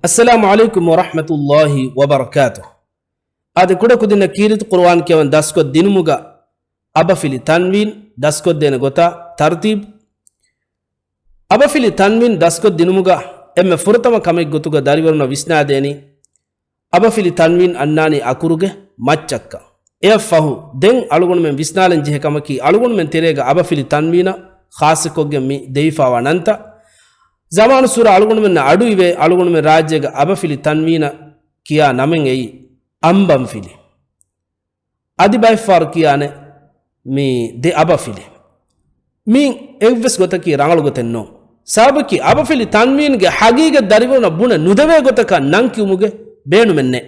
Assalamu alaikum wa rahmatullahi wa barakatuh. Ade kuda kudina kirit Qur'an kewan dasko dinumuga abafili tanwin dasko dene gota tartib abafili tanwin dasko dinumuga emme furtama kame gotuga dariwarna visna deni abafili tanwin annani akuruge machakka efahu den alugun men visnalen jehe kamaki alugun men terega abafili tanwina khasikoge mi deifa wananta Zaman surah alugun men adu iwe alugun men rajyega abafili tanwina kiya namen ei ambam fili adi by far kiyane mi de abafili min evves gota ki rangalu gotenno sabaki abafili tanwin ge hagiga darivona buna nudave gotaka nanki umuge beenu menne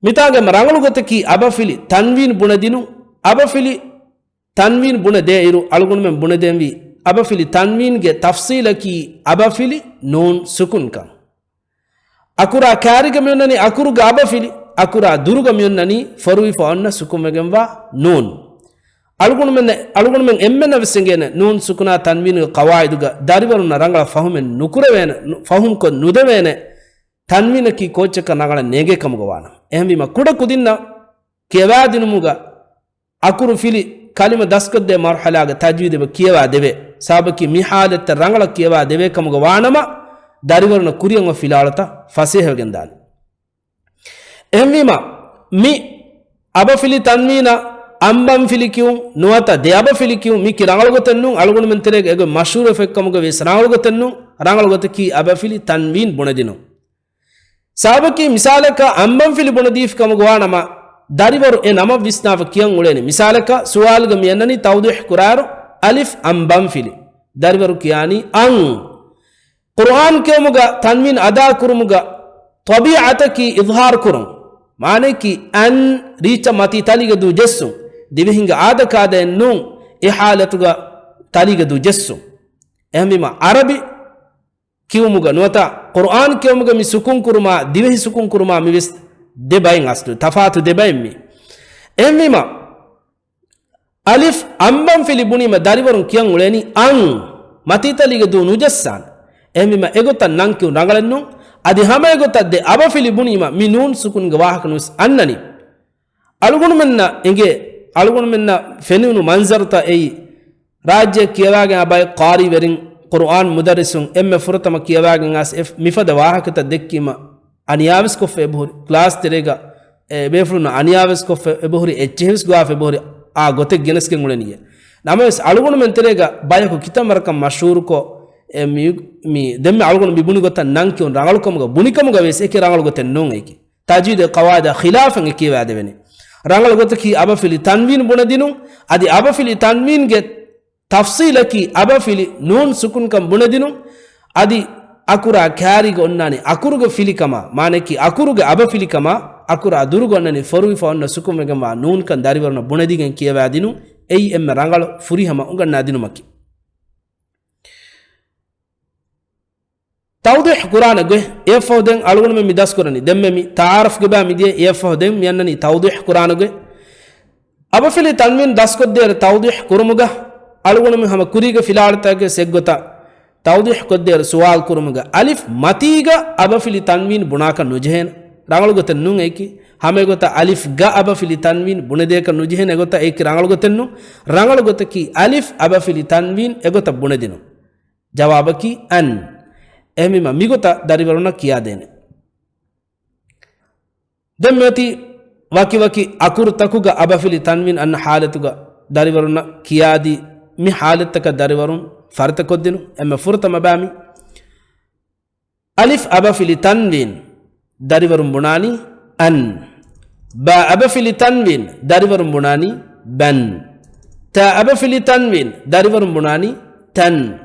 mitage rangalu gota ki abafili tanwin buna dinu abafili tanwin buna de iru alugun men buna demvi abafili tanwin ge tafsila ki abafili nun sukun kan akura kariga myonnani akuruga abafili akura duruga myonnani farui fa onna sukun megemwa nun algun men emmena vesengene nun sukuna tanwin ge qawaiduga dariwaruna rangala fahumen nukurevena fahum ko nudevene tanwin ki kochaka nagala nege kamugwana ehmima kuda kudinna kewadinuga akuru fili kalima daskode marhalaga tajwid be kiyawa debe sabaki mi halat rangala kiyawa debe kamuga wanama dariwarna kuriyanga filalata fasih gendal emima mi abafili tanwina ambam filikiu nuata de abafilikiu mi kirangala gotennu algun menterege ego mashhur efek kamuga vesrangal gotennu rangal goteki abafili tanwin bunadinu sabaki misalaka ambam fili bunadif kamuga wanama dariwaru e nama visnava kiyan uleni misalaka suwalga miyannani tawdih kuraru alif ambam fili dariwaru kiyani an Qur'an kemuga tanwin ada kurumuga tabi'ata ki izhar kurum maane ki an richa mati taliga du jessu divihinga ada kada nun ihalatuga taliga du jessu ehmima arabi kiumuga nuata Qur'an kemuga mi sukun kuruma divihi sukun kuruma mi vis debayin aslu tafatu debayin mi emima alif ambam fili bunima dariwarun kiyan uleni an matita liga du nujassan emima egota nanki rangalennu adi hama egota de aba fili bunima minun sukun gawahaknus annani algun menna fenunu manzarta ei rajya kiyawagen abay qari verin Qur'an mudarrisun emme furtama kiyawagen as mifada wahakata dekkima aniyavis ko february class terega befruna aniyavis ko february hs go february a gote genes ke nguleniye names algun men terega bayako kitamarkam mashhur ko mi demme algun bi buni gotan nanki on rangal kom go buni kom go wese ke rangal goten non eki tajwid qawaida khilafan ke wade bene rangal gote ki abafili tanwin bunadinu adi abafili tanwin ge tafsila ki abafili nun sukun kam bunadinu adi akura kariga onnani akuruga filikama maneki akuruga abafilikama akura duruga onnani forui fa onna sukumegama nun kan dariwarna bunadigen kiyawadinu ei emme rangal furihama unganna dinu makki tawdih qur'an ge efoden algun me midas korani demme mi taaruf ge ba mi de efoden mi annani tawdih qur'an ge abafili tanwin daskodde tawdih kurumuga algun me hama kuriga filalta ge seggota tawdih kodder suwal kurumuga alif matiga abafili tanwin bunaka nujhen rangal goten nun eki hame gota alif ga abafili tanwin bunedeka nujhen egota eki rangal goten nu rangal gotaki alif abafili tanwin egota bunedinu jawabaki an emima migota dariwaruna kiya dene demmeti waki akur takuga abafili tanwin an halatuga dariwaruna kiyadi mi halataka dariwarun farta koddinu emme furta mabami alif abafili tanwin dariwarum bunani an ba abafili tanwin dariwarum bunani ban ta abafili tanwin dariwarum bunani tan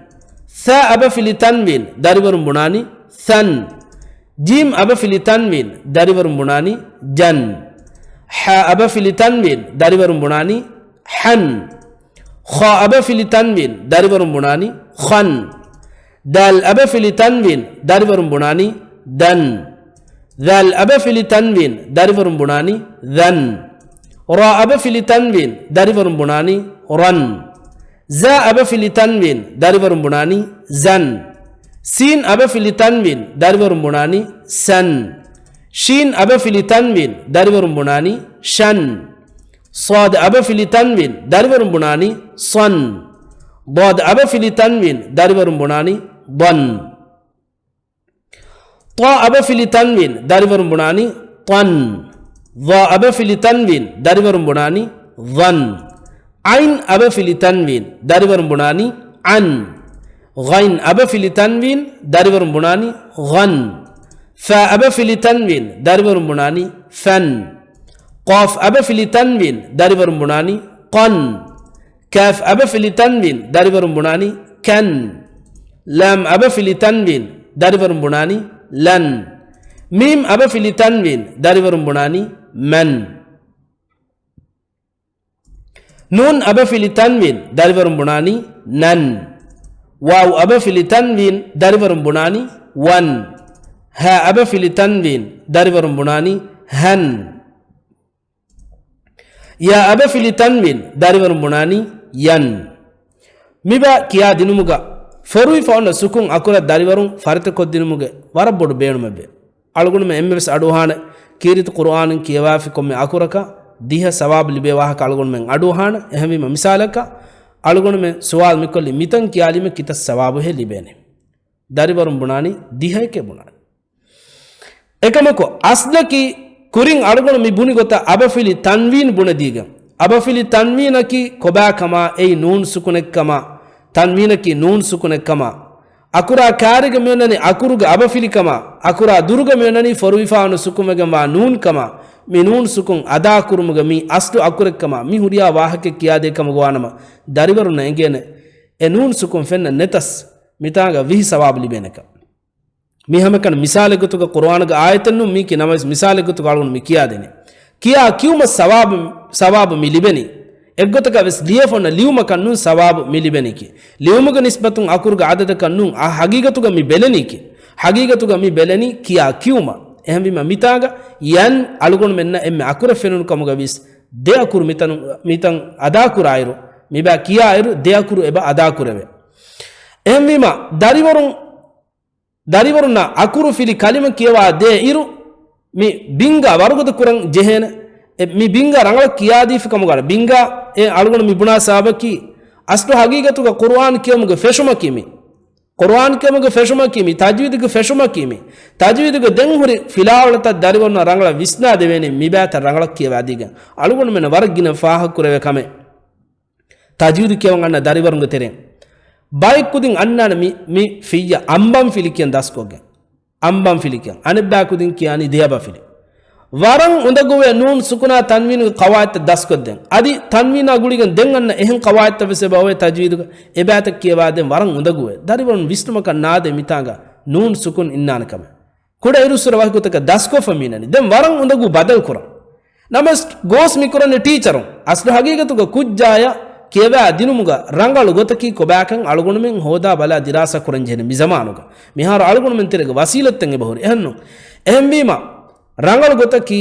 sa abafili tanwin dariwarum bunani san jim abafili tanwin dariwarum bunani jan ha abafili tanwin dariwarum bunani han kha abafili tanwin dariwarum bunani khan dal abafili tanwin dariwarum bunani dan dal abafili tanwin dariwarum bunani dan ra abafili tanwin dariwarum bunani ran za abafili tanwin dariwarum bunani zan sin aba fili tanwin dari warum bunani san, shin aba fili tanwin dari warum bunani shan, sad aba fili tanwin dari warum bunani san, dad aba fili tanwin dari warum bunani dan, ta aba fili tanwin dari warum bunani tan, dha aba fili tanwin dari warum bunani dhan, ain aba fili tanwin dari warum bunani an, ghain aba fili tanwin dari warum bunani ghan, fa aba fili tanwin dari warum bunani fan, qaf aba fili tanwin dari warum bunani qan, kaf aba fili tanwin dari warum bunani kan, lam aba fili tanwin dari warum bunani lan, mim aba fili tanwin dari warum bunani man, nun aba fili tanwin dari warum bunani nan, waw aba fili tanwin dari warum bunani wan, ha aba fili tanwin dari warum bunani han, ya aba fili tanwin dari warum bunani yan. Miba kiya dinumuga forui fauna sukun akura dari warum farite kod dinumuge warabodu beenumabe algunu me embes aduhana kirit qur'anin kiyawafi komme akuraka diha sawab libe waha algunu men aduhana ehmi misalaka algunu me suwal mikolli mitan kiyalime kita sawabu he libene dari warum bunani diha ke bunani ekamako aslaki kuring algunu mi buni gota abafili tanwin bunadiga abafili tanwinaki koba kama ei nun sukunekama tanwinaki nun sukunekama akura kariga menani akuruga abafili kama akura duruga menani forwifaanu sukumegama nun kama mi nun sukun ada kurumuga mi aslu akurekama mi huriya wahake kiyade kama gwanama dariwaruna engene e nun sukun fenna netas mitaga vihi sawab libenaka mi hamakan misale gutuga qur'anaga ayatanu mi ki namas misale gutuga algun mi kiyadene kiya kiuma sawab mi libeni eggotaka ves liefona liuma kannun sawab mi libeni ki liumuga nisbatun akurga adada kannun a hagigatuga mi beleni ki hagigatuga mi beleni kiya kiuma ehmbima mitaga yan algon menna emme akura fenun kamuga vis de akur mitan ada kurairu miba kiya airu de akuru eba ada kurave ehmbima dariwaruna akuru fili kalima kiyawa de iru mi binga warugoda kurang jehena mi binga rangala kiyadi fikamuga binga e algon mi buna sabaki aslu hagigatuga qur'an kiyamuga feshuma kimi qur'an kiyamuga feshuma kimi tajwidiga feshuma kimi tajwidiga denhuri filawlata dariwaruna rangala visna deveni mi bata rangala kiyawadiga algon mena wargina faha kurave kame tajwid kiyawanga dariwarunga tereng baik kudin annana mi fiya ambam filikiyan daskoge ambam filikiyan anibba kudin kiyani deyaba fili warang undaguwe nun sukuna tanwin qawaid daskoden adi tanwina guligen denganna ehen qawaid tavse bawe tajwid ebata kiyawade warang undaguwe dariwon visnumaka nade mitanga nun sukun innana kame kuda irusura wahkutaka dasko faminani dem warang undagu badal kura namas gos mikurane teacher aslu hagigatuga kujjaya kiyawa dinumuga rangalu gotaki kobakan algunumen hoda bala dirasa kuranjene mi zamanuga mihar algunumen terega wasilattenge bahuri ehanno ehmbima rangalu gotaki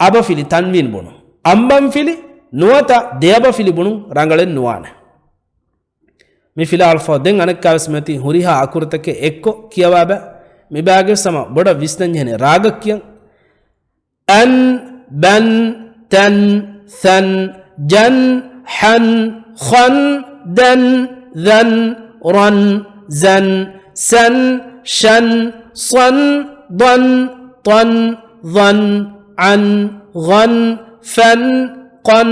aba fili tanwin bunu ambam fili nuwata deyaba fili bunu rangalen nuwana mi fila alfa den anakavsmati huriha akurtake ekko kiyawaba mi bage sama boda visnanjene ragakkiyan an ban tan than jan han khan dan dhan ran zan san shan san dan tan dhan an ghan fan qan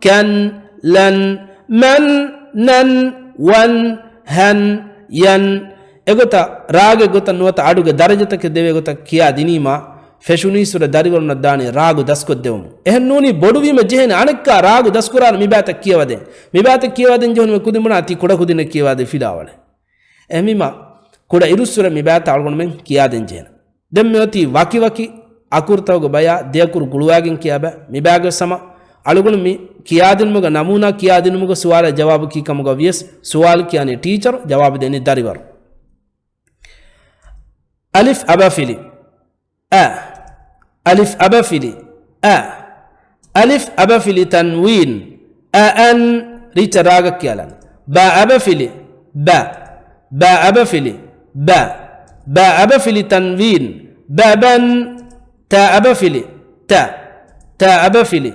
kan lan man nan wan han yan egota raage gota nuwata aduga darajatake deve gota kiya dinima feshuni sura dariwaruna dani ragu daskodevum ehennuni boduvima jehene anekka ragu daskurana mibata kiyawade jehonu kudimuna ati kuda kudine kiyawade filawale ehmima kuda irusura mibata algon men kiyaden jehena demmoti waki akurtawga baya deakur guluwagen kiyaba mibaga sama algon mi kiyadin muga namuna kiyadin muga suwala jawabu ki kamuga vies suwal kiyani teacher jawab deni dariwar alif abafili a alif abafili a alif abafili tanwin a an richa raga kiyalan ba abafili ba باء أبفلي باء باء أبفلي تنوين بابا تاء أبفلي تاء تاء أبفلي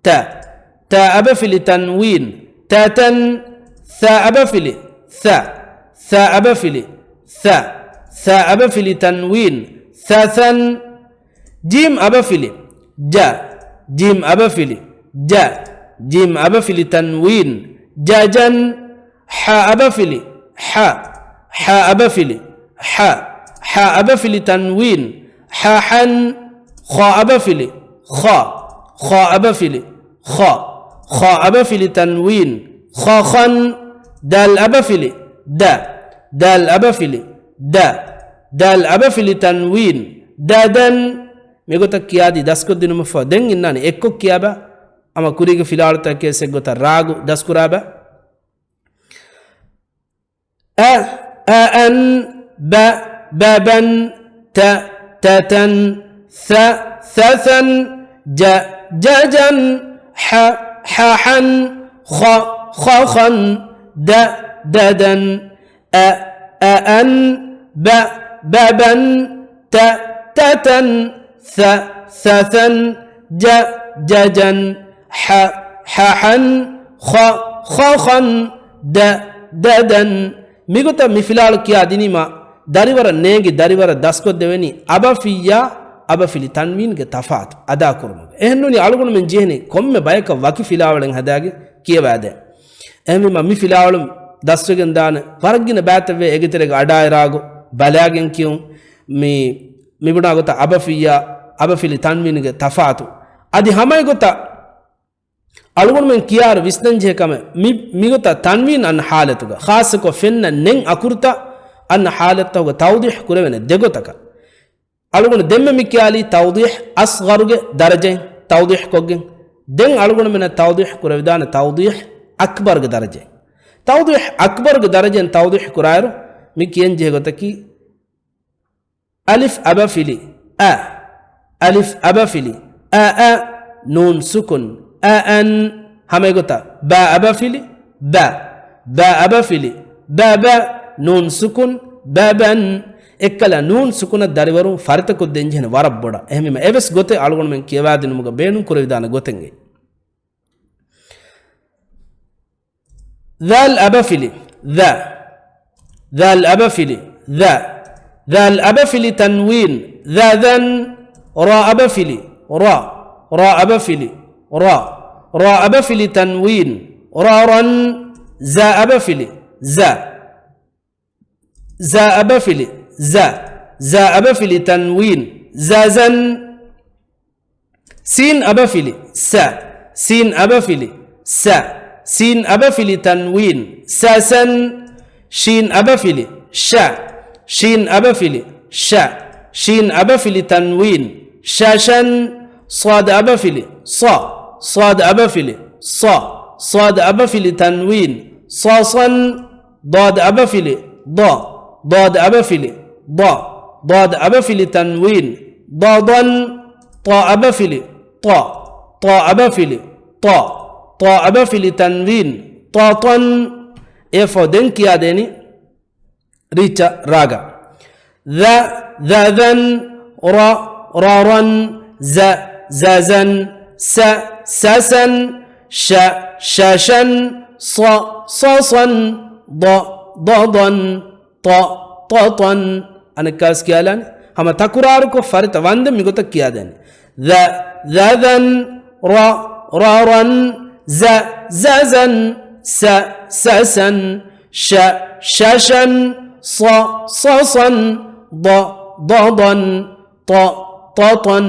تاء تاء أبفلي تنوين تاتا ثاء أبفلي ثاء ثاء أبفلي ثاء ثاء أبفلي تنوين ثاثا جيم أبفلي جاء جيم أبفلي جاء جيم أبفلي تنوين جاجا حاء أبفلي حاء حاء أبفلي حاء حاء أبفلي تنوين حاحا خاء أبفلي خاء خاء أبفلي خاء خاء أبفلي تنوين خاخا دال أبفلي دا دال أبفلي دا دال أبفلي تنوين دادا ميغوتا كيادي داسكو دينو مفا دين إناني إكو كيابا أما كوريغ فيلارتا كيسي غوتا راغو داسكو رابا أن با بابا تا تاتا ثا ثاثا جا جاجا حاحا خاخا دا دادا أن با بابا تا تاتا ثا ثاثا جا جاجا حاحا خاخا دا دادا ميغوتا مفلال كيا ديني ما داريورا نيغي داريورا داسكو ديوني أبفيا أبفلي تنوين تفات أدا كرم إهنوني ألغون من جهني كم بايك واكي فلاولن هداغي كيه بعد أمي ما مفلاولم داسوغن دان فرقين باتوي إغترق أداي راغو بلاغن كيون مي بنا غوتا أبفيا أبفلي تنوين تفات أدي هماي غوتا ألغون من كيار ويسنن جهكم مي غوتا تنوين أن حالتوغا خاصكو فن نين أكورتا أن حالتوغا توضيح كوريوين ديغوتاكا ألغون دم مكيالي توضيح أصغر درجة توضيح كوجن دين ألغون من التوضيح كرويدان توضيح أكبر درجة توضيح أكبر درجة توضيح كرايرو مكين جهغتكي ألف أبفلي ألف أبفلي نون سكن أن هميغتا با أبفلي با أبفلي با نون سكن بابا ekkala nun sukuna dariwaru farita ko denjene warab boda ehmema eves gote algon men kiyawadinu muga beenun kurvidana gotenge dhal abafili dhal abafili dhal abafili tanwin dhadan ra abafili ra abafili ra abafili tanwin raran za abafili za abafili za أبفلي تنوين زازا سين أبفلي سين أبفلي سين أبفلي تنوين ساسا شين أبفلي شين أبفلي شين أبفلي تنوين شاشا صاد أبفلي صاد أبفلي صاد أبفلي تنوين صاصا ضاد أبفلي ضاد أبفلي ضاد أبفلي تنوين ضادا طا أبفلي طا أبفلي طا أبفلي تنوين طاطا إفودن كيا ديني ريتا راغا ذا رارا زازا ساسا شاشا صاصا ضاضا طاطا أنا كاس كيالان هم تكراركو فرت واند ميغوتا كيادن ذا رارا زازا ساسا شاشا صاصا ضاضا طاطا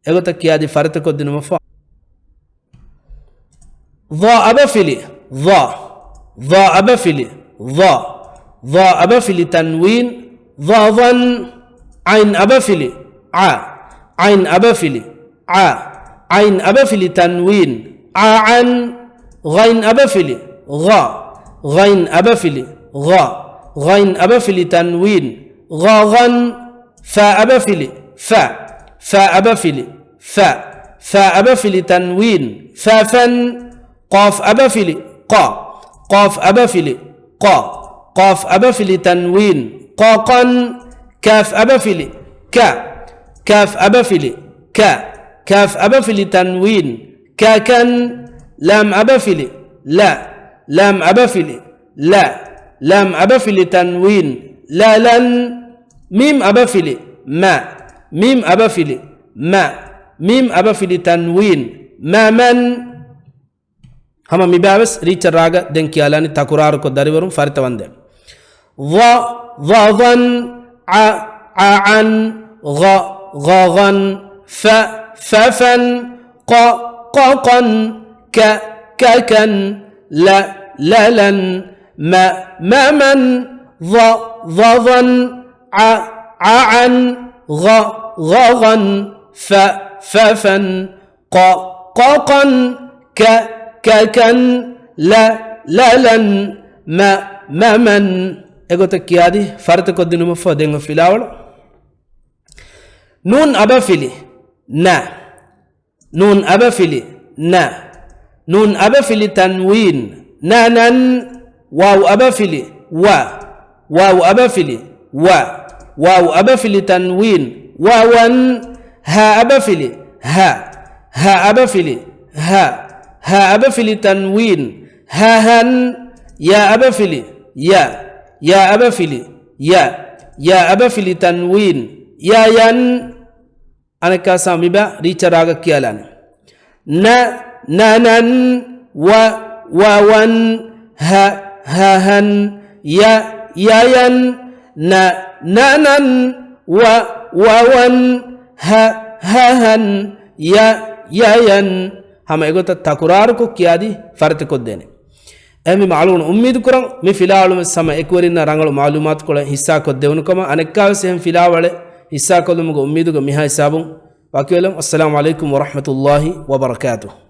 اغوتا كيادي فرتكو دين مفا ضا أبفلي ضا أبفلي ضا أبفلي تنوين ضاضا عين أبفلي عين أبفلي عين أبفلي تنوين عن غين أبفلي غين أبفلي غين أبفلي تنوين غاغا فا أبفلي فا أبفلي فا أبفلي تنوين فافا قاف أبفلي قاف أبفلي قاف أبفلي تنوين قاقا كاف أبفلي كا كاف أبفلي كا كاف أبفلي تنوين كاكا لام أبفلي لا لام أبفلي لا لام أبفلي تنوين لا لن ميم أبفلي ما ميم أبفلي ما ميم أبفلي تنوين ما من هم مبابس ريتش راغا دنكي علاني تاكورار كو داريورم فارتا وندي ظن عن غاغن ففن قاقا كاكن لن ما من ظن عن غاغن ففن قاقا كاكن لن ما من egote kiyadi farte ko dinu fo dengo filawol nun abafili na nun abafili na nun abafili tanwin nanan waw abafili waw abafili waw abafili tanwin wawan ha abafili ha abafili ha abafili tanwin han ya abafili يا أبفلي يا أبفلي تنوين يا ين أنا كاسامي با ريتشا راغا كيالان نان وون هن يا ين نان وون هن يا ين هم एगोता तकुरार को किया दी फर्त को देने एमी मालूम उम्मीद करं मी फिलहाल में समय एक वरिना रंगल मालूमात को हिस्सा को देवन कमा अनेका से हम फिलहाल वाले हिस्सा को मुझे उम्मीद को मिहा हिसाबों बाकी अस्सलाम वालेकुम व रहमतुल्लाहि व बरकातुहू।